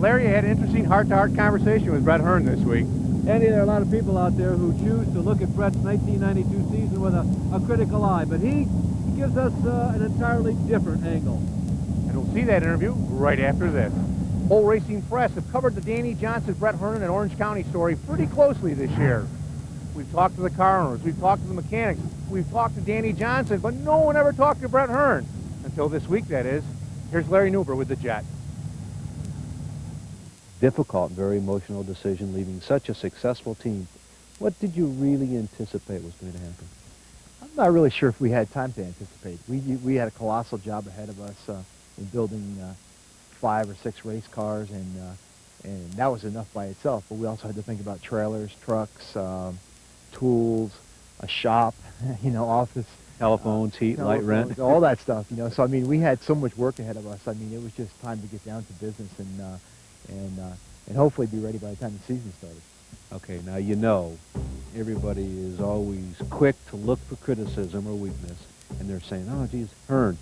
Larry, I had an interesting heart-to-heart conversation with Brett Hearn this week. Andy, there are a lot of people out there who choose to look at Brett's 1992 season with a critical eye, but he gives us an entirely different angle. And we'll see that interview right after this. Whole Racing Press have covered the Danny Johnson, Brett Hearn, and Orange County story pretty closely this year. We've talked to the car owners, we've talked to the mechanics, we've talked to Danny Johnson, but no one ever talked to Brett Hearn. Until this week, that is. Here's Larry Newber with the Jet. Difficult, very emotional decision, leaving such a successful team. What did you really anticipate was going to happen? I'm not really sure if we had time to anticipate. We had a colossal job ahead of us in building 5 or 6 race cars, and that was enough by itself. But we also had to think about trailers, trucks, tools, a shop, you know, office. Telephones, heat, light, rent. All that stuff, you know. So, I mean, we had so much work ahead of us. I mean, it was just time to get down to business and hopefully be ready by the time the season started. Okay, now you know everybody is always quick to look for criticism or weakness, and they're saying, oh, geez, Hearn,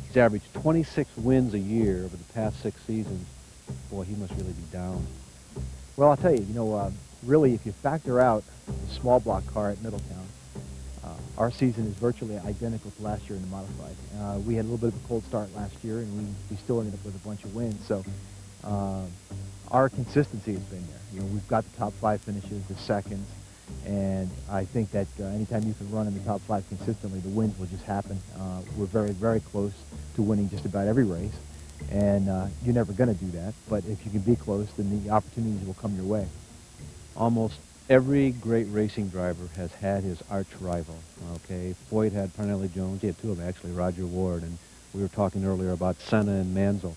he's averaged 26 wins a year over the past 6 seasons. Boy, he must really be down. Well, I'll tell you, you know, really, if you factor out the small block car at Middletown, our season is virtually identical to last year in the modified. We had a little bit of a cold start last year, and we still ended up with a bunch of wins. So our consistency has been there. You know, we've got the top 5 finishes, the seconds, and I think that anytime you can run in the top 5 consistently, the wins will just happen. We're very, very close to winning just about every race, and you're never going to do that. But if you can be close, then the opportunities will come your way. Almost every great racing driver has had his arch rival, okay? Foyt had Parnelli Jones. He had 2 of them, actually, Roger Ward, and we were talking earlier about Senna and Mansell.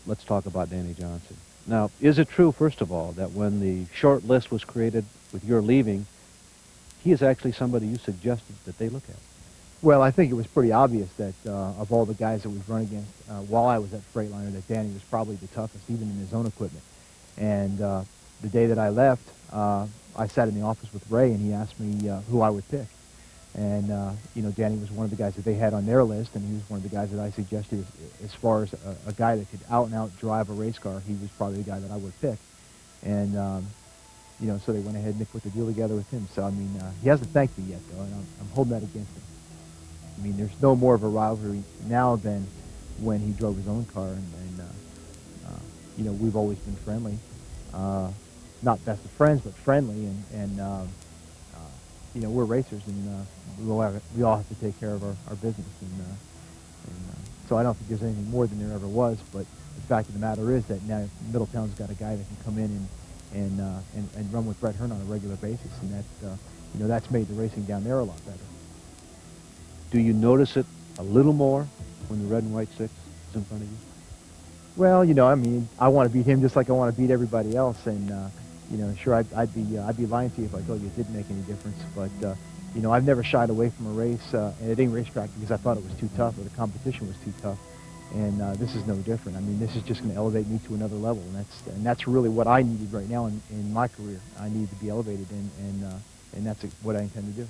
Let's talk about Danny Johnson. Now, is it true, first of all, that when the short list was created with your leaving, he is actually somebody you suggested that they look at? Well, I think it was pretty obvious that of all the guys that we've run against while I was at Freightliner, that Danny was probably the toughest, even in his own equipment. And the day that I left, I sat in the office with Ray, and he asked me who I would pick. And, you know, Danny was one of the guys that they had on their list, and he was one of the guys that I suggested as far as a guy that could out-and-out drive a race car. He was probably the guy that I would pick. And, you know, so they went ahead and they put the deal together with him. So, I mean, he hasn't thanked me yet, though, and I'm holding that against him. I mean, there's no more of a rivalry now than when he drove his own car, and you know, we've always been friendly. Not best of friends, but friendly, and you know, we're racers, and we all have to take care of our business, and so I don't think there's anything more than there ever was. But the fact of the matter is that now Middletown's got a guy that can come in and run with Brett Hearn on a regular basis, and that you know, that's made the racing down there a lot better. Do you notice it a little more when the red and white 6 is in front of you? Well, you know, I mean, I want to beat him just like I want to beat everybody else, and you know, sure, I'd be lying to you if I told you it didn't make any difference. But you know, I've never shied away from a race at any racetrack because I thought it was too tough or the competition was too tough, and this is no different. I mean, this is just going to elevate me to another level, and that's really what I needed right now in my career. I needed to be elevated, and that's what I intend to do.